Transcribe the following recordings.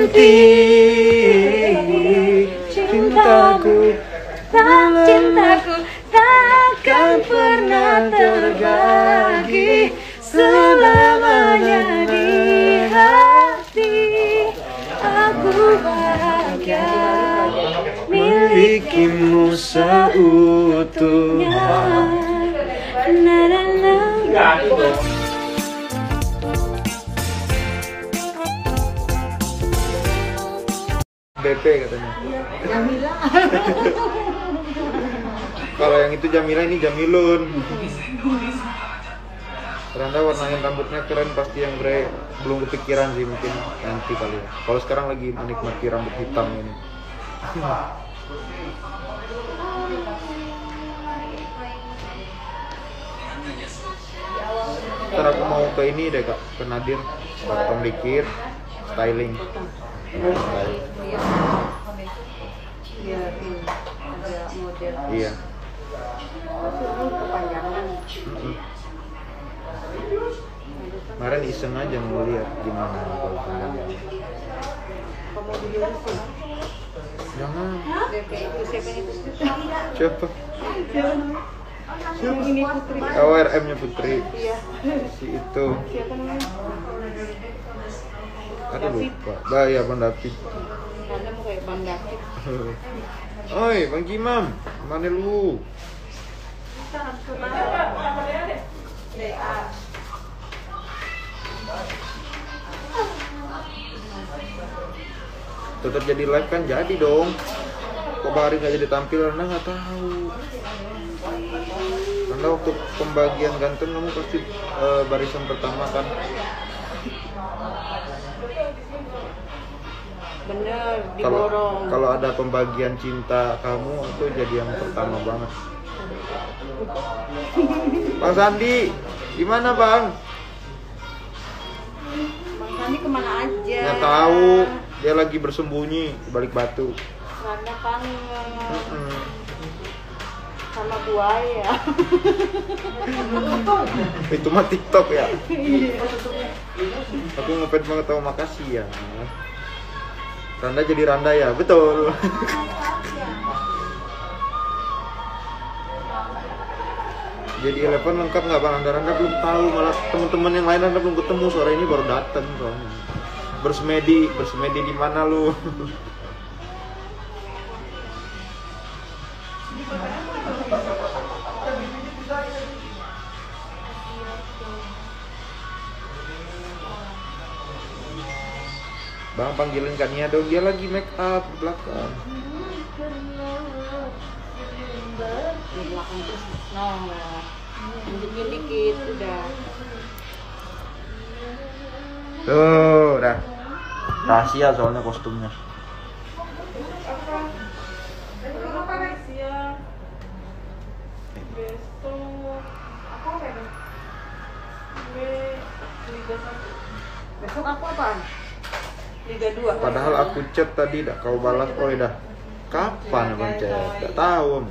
putih, cintaku takkan pernah terbagi selamanya di hati. Aku bahagia milikimu seutuhnya. BP katanya. Jamila. Kalau yang itu Jamila, ini Jamilun. Randa warnain rambutnya keren, pasti yang Bre belum kepikiran sih, mungkin nanti kali ya. Kalau sekarang lagi menikmati rambut hitam ini. Ntar aku mau ke ini deh Kak, ke Nadir, potong dikit, styling. Iya. Kemarin iseng aja mau lihat gimana kalau panjangnya. Jangan. Siapa? Ini Putri. KWRM-nya Putri. Iya. Si itu. Siapa namanya? Aduh lupa. Bahaya Bang David. Anda mau kayak Bang David. Oi, Bang Jimam, mana lu? Tetap jadi live kan jadi dong. Kok Bahari nggak jadi tampil? Anda nggak tahu. Anda waktu pembagian ganteng kamu pasti barisan pertama kan? Bener, diborong. Kalau ada pembagian cinta kamu itu jadi yang pertama banget. Bang Sandi, gimana Bang? Bang Sandi kemana aja? Nggak tahu, dia lagi bersembunyi di balik batu. Karena kangen sama buaya. Itu mah TikTok ya. Aku ngefans banget sama makasih ya. Randa jadi Randa ya, betul. Jadi Eleven lengkap nggak Bang? Anda belum tahu, malah teman-teman yang lain Anda belum ketemu, sore ini baru datang soalnya. Bersemedi di mana lu? Bang panggilin Kania dong, dia lagi make up di belakang. Di belakang terus nongol. Tunjukin dikit udah. Tuh, udah. Rahasia soalnya kostumnya. Besok aku apaan? Liga 2. Padahal aku chat tadi, dah kau balas, oh dah. Kapan abang chat? Gak tahu.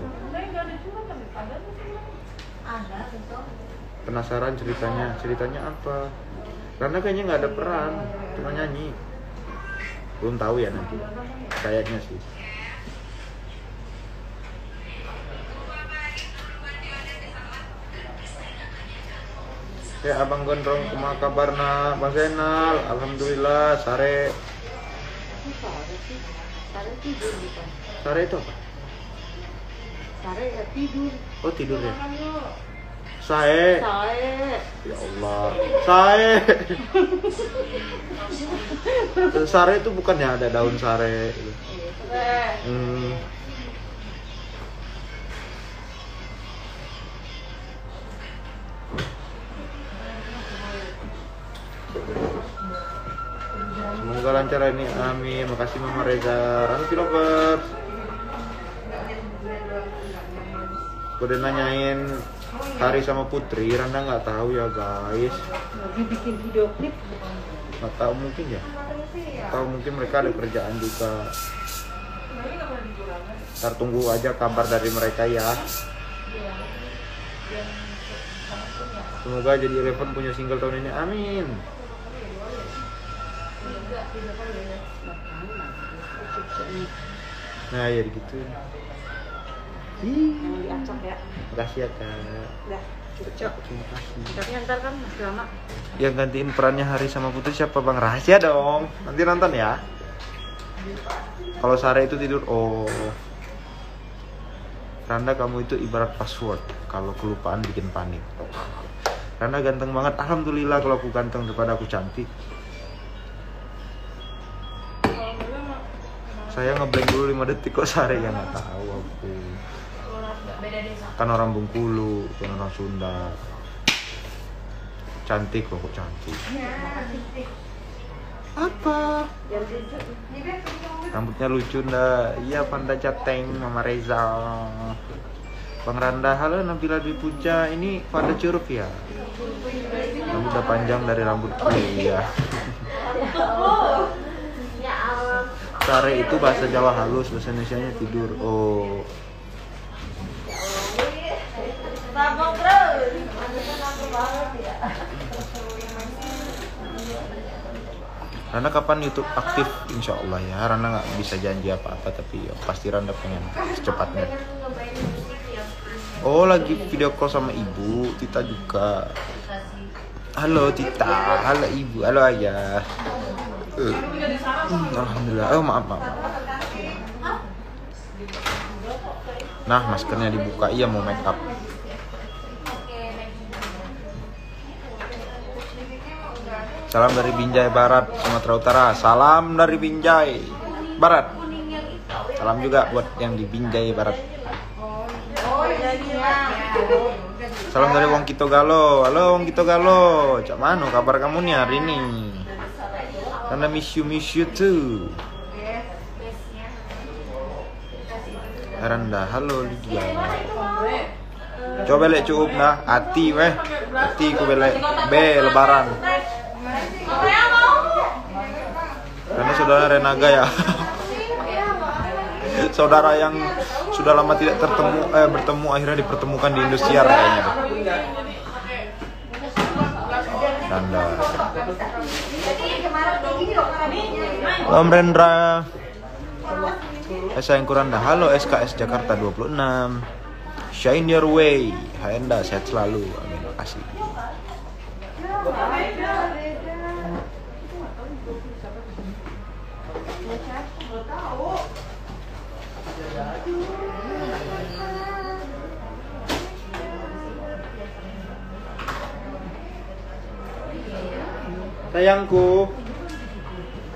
Penasaran ceritanya apa? Karena kayaknya nggak ada peran, cuma nyanyi. Belum tahu ya nanti. Kayaknya sih. Ya abang gondrong kumaha kabarna Bang Zainal? Alhamdulillah sare. Sare sih. Sare tidur bukan. Sare itu apa? Sare ya tidur. Oh tidur ya. Sae. Sae. Ya Allah. Sae. Sare itu bukannya ada daun sare. Semoga lancar ini, amin. Makasih Mama Reza. Ranu Lovers. Udah nanyain Hari sama Putri, Randa nggak tahu ya guys. Lagi bikin video klip. Nggak tahu mungkin ya. Tahu mungkin mereka ada kerjaan juga. Ntar tunggu aja kabar dari mereka ya. Semoga jadi Eleven punya single tahun ini, amin. Nah ya gitu. Yang diacak ya. Makasih ya kak. Udah, cocok. Terima kasih. Tapi ntar kan masih lama. Yang gantiin perannya Hari sama Putri siapa bang? Rahasia dong. Nanti nonton ya. Kalau Sarah itu tidur, oh. Randa kamu itu ibarat password. Kalau kelupaan bikin panik. Randa ganteng banget. Alhamdulillah kalau aku ganteng daripada aku cantik. Saya ngeblank dulu 5 detik kok Sare ya nggak tahu aku. Kan orang Bengkulu, kan orang Sunda. Cantik loh kok cantik. Apa? Rambutnya lucu ndak? Iya Panda Jateng, Mama Reza. Bang Randa, halo Nabila Dwi Puja. Ini Panda Curup ya? Rambut udah panjang dari rambut iya. Sare itu bahasa Jawa halus, bahasa Indonesianya tidur. Oh. Randa kapan YouTube aktif? Insya Allah ya. Randa nggak bisa janji apa-apa, tapi ya, pasti Randa pengen secepatnya. Oh lagi video call sama ibu, Tita juga. Halo Tita, halo ibu, halo ayah. Alhamdulillah. Oh maaf. Nah maskernya dibuka, iya mau make up. Salam dari Binjai Barat, Sumatera Utara. Salam dari Binjai Barat. Salam juga buat yang di Binjai Barat. Salam dari Wong Kito Galo. Halo Wong Kito Galo. Cak mano kabar kamu nih hari ini? Karena miss you too. Randa, halo Lydia. Coba belek cukup nah, hati weh. Hati ku belek B lebaran. Karena saudara Renaga ya. Saudara yang sudah lama tidak bertemu akhirnya dipertemukan di Indosiar kayaknya. Randa. Om Rendra. Sayangku Randa. Halo SKS Jakarta 26. Shine your way. Haenda sehat selalu. Amin. Makasih. Sayangku,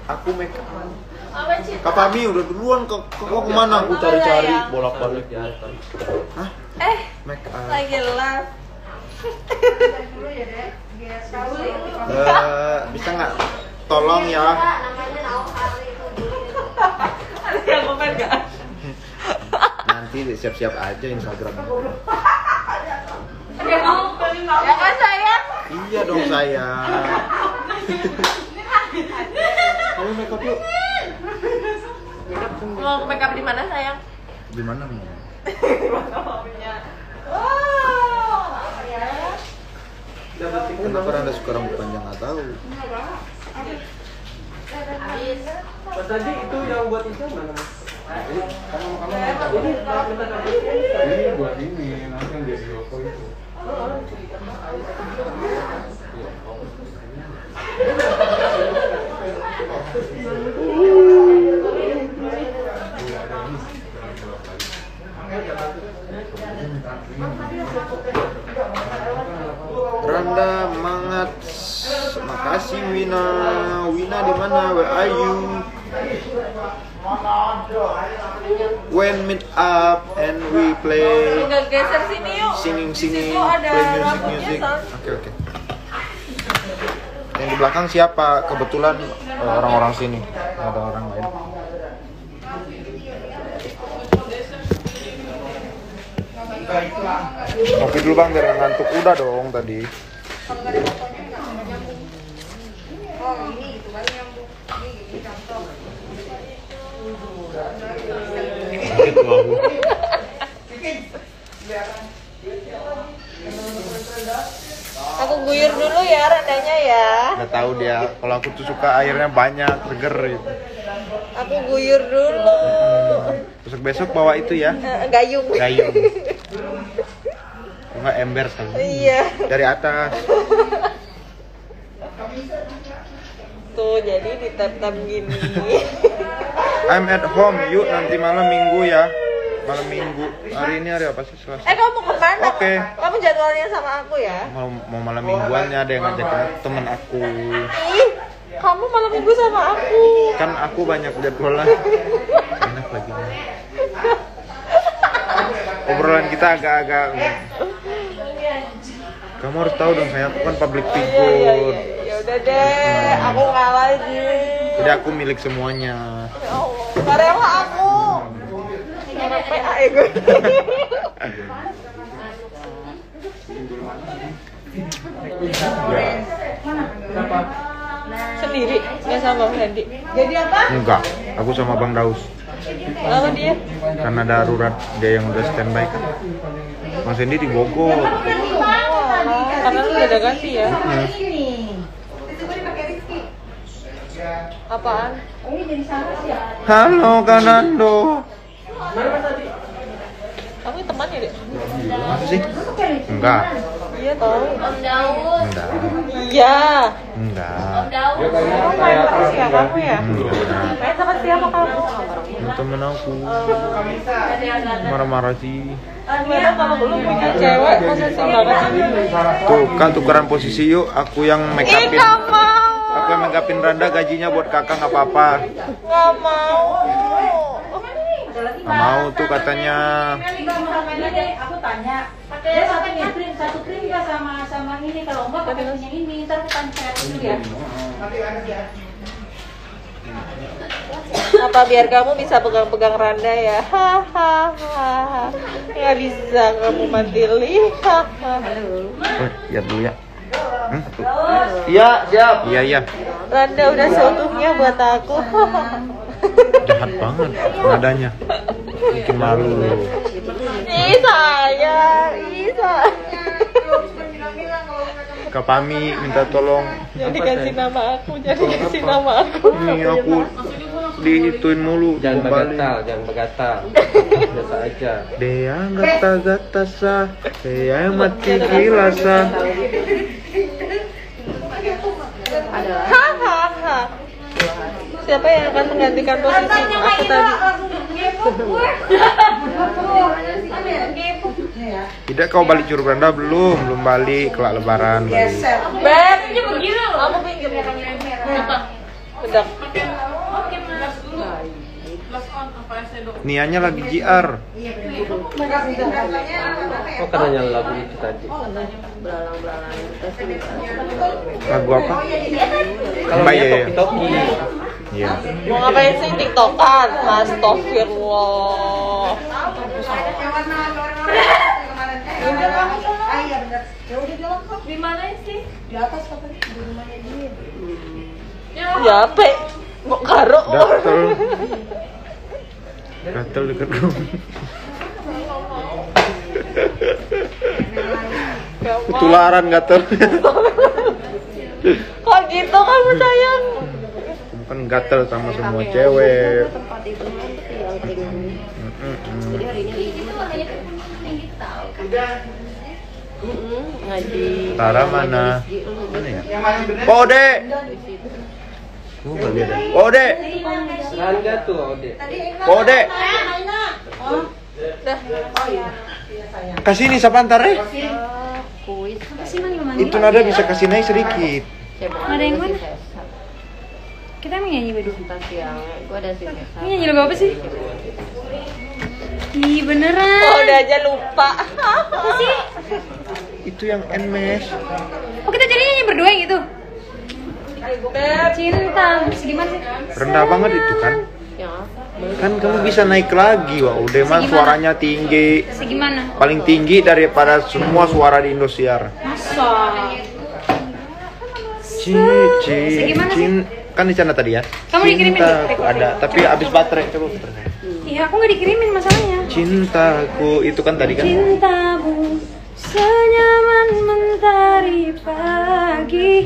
aku make up. Kak Fami udah duluan kok kemana aku cari-cari bolak-balik. Hah? Make up. Lagi live. Bisa nggak tolong ya? Ada yang komen nggak? Nanti siap-siap aja Instagram. Ya kan sayang? Iya dong sayang. Ayo make up yuk. Mau make up di mana sayang? Di mana nih? Kenapa Anda suka rambut panjang nggak tahu? Tadi itu yang buat itu mana mas? Ini buat ini nanti yang jadi logo itu. Randa mangat. Makasih Wina. Wina di mana? Where are you? When meet up and we play Nggak geser sini yuk. singing, Di situ ada play lampunya, music. Son. Oke. Yang di belakang siapa? Kebetulan orang-orang sini. Nggak ada orang lain. Kopi dulu bang biar nggak ngantuk. Udah dong tadi. Aku guyur dulu ya radanya ya. ya. Udah tahu dia kalau aku tuh suka airnya banyak, seger gitu. Aku guyur dulu. Besok-besok bawa itu ya. Gayung. Gayung. Enggak ember sama. Iya. Dari atas. Tuh jadi ditetap gini. I'm at home, yuk nanti malam Minggu ya. Malam Minggu. Hari ini hari apa sih? Selasa. Kamu mau kemana? Oke. Kamu jadwalnya sama aku ya? Mau malam mingguannya ada yang ngajakin temen aku. Ih, kamu malam minggu sama aku. Kan aku banyak jadwalan. Enak lagi. Obrolan kita agak-agak. Kamu harus tahu dong, saya kan public figure. Iya. Ya udah deh, aku ngalah aja. Jadi aku milik semuanya. Ya Allah, nggak rela aku. Orang PA ya gue. Sendiri, nggak sama Bang Hendy. Jadi apa? Enggak, aku sama Bang Daus. Sama dia? Karena darurat, dia yang udah standby kan. Bang Sandy di Bogor. Karena lu udah ganti ya? Apaan? Halo Kanando. Kamu temannya deh? Masa sih? Enggak. Iya tahu. Enggak. Iya. Enggak. Kamu main terus ya kamu ya? Enggak. Main sama siapa kamu? Temen aku. Marah-marah sih. Gimana kalau lu punya cewek posesif banget sih? Tuh kan tukeran posisi yuk. Aku yang make Ih, upin. gak mau. Aku yang make upin Randa, gajinya buat kakak nggak apa-apa. Gak mau. Nggak mau tuh katanya. Aku tanya, dia satu krim nggak sama ini, kalau enggak pakai yang ini, ntar kita tanya dulu ya. Apa biar kamu bisa pegang-pegang Randa ya? Hahaha. Nggak bisa kamu mandili. Lihat dulu ya. Iya, siap. Iya. Randa udah seutuhnya buat aku. Jahat banget nadanya. Bikin malu. Ih sayang, Kak Pami minta tolong. Jangan dikasih nama aku, jangan dikasih nama aku. Ini aku diituin mulu. Jangan kembali. begatal. Biasa aja. Dea gata-gata sah, Dea mati gila sah. Hahaha. Siapa yang akan menggantikan posisi aku tadi? Tidak, kau balik Curug Randa belum balik, kelak lebaran balik. Beb, begini loh. Aku pinggir. Bedak. Nianya lagi JR. Oh karena nyala lagu itu tadi. Lagu apa? Kalau Mbak, dia iya. toki-toki. Iya. Mau ngapain sih TikTokan? Astagfirullah. Di mana sih? Di atas katanya, di rumahnya dia. Ya, pe. Mau karo. Gatel dekat rumah. Ketularan gatel. Kok gitu kamu sayang? Kamu kan gatel sama semua cewek. Tempat itu jadi hari ini libur. Ngaji. Tara mana? Mana ya? Pode. Oh, enggak lihat. Pode. Randa tuh Ode. Pode. Kasih ini Sapantar ya. Kuis. Apa sih mana? Itu nada bisa kasih naik sedikit. Ada yang mana? Kita emang nyanyi berdua. Gua ada sih. Ini nyanyi lagu apa sih? Ih beneran. Oh, udah aja lupa. Apa sih? Itu yang Nmes. Oh kita jadi nyanyi berdua gitu? Beb. Cinta, segimana sih? Rendah banget itu kan. Kan kamu bisa naik lagi, wah udah mah suaranya tinggi. Segimana? Paling tinggi daripada semua suara di Indosiar. Masa? Segimana sih? Kan di sana tadi ya. Kamu dikirimin Cintaku ada, tapi habis baterai coba. Iya aku nggak dikirimin masalahnya. Cintaku itu kan tadi kan. Cintamu senyaman mentari pagi